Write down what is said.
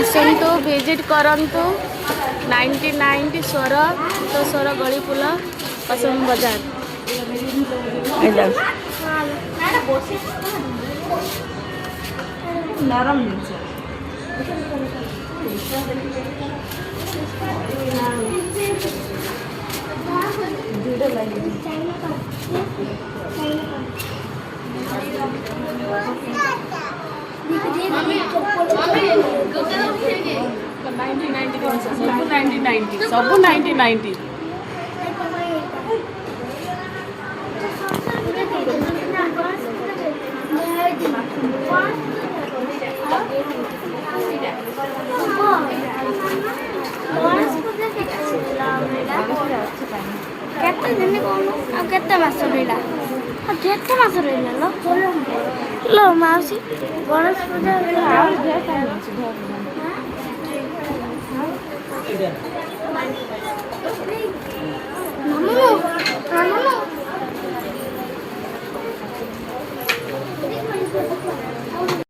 आसतु visit करंतु 99 स्वर तो स्वर गली पुल कसम बाजार नरम जिनिस सब 90 केते दिन कौन आ केते मास रहिला आ केते मास रहिला लो माउसी गणेश पूजा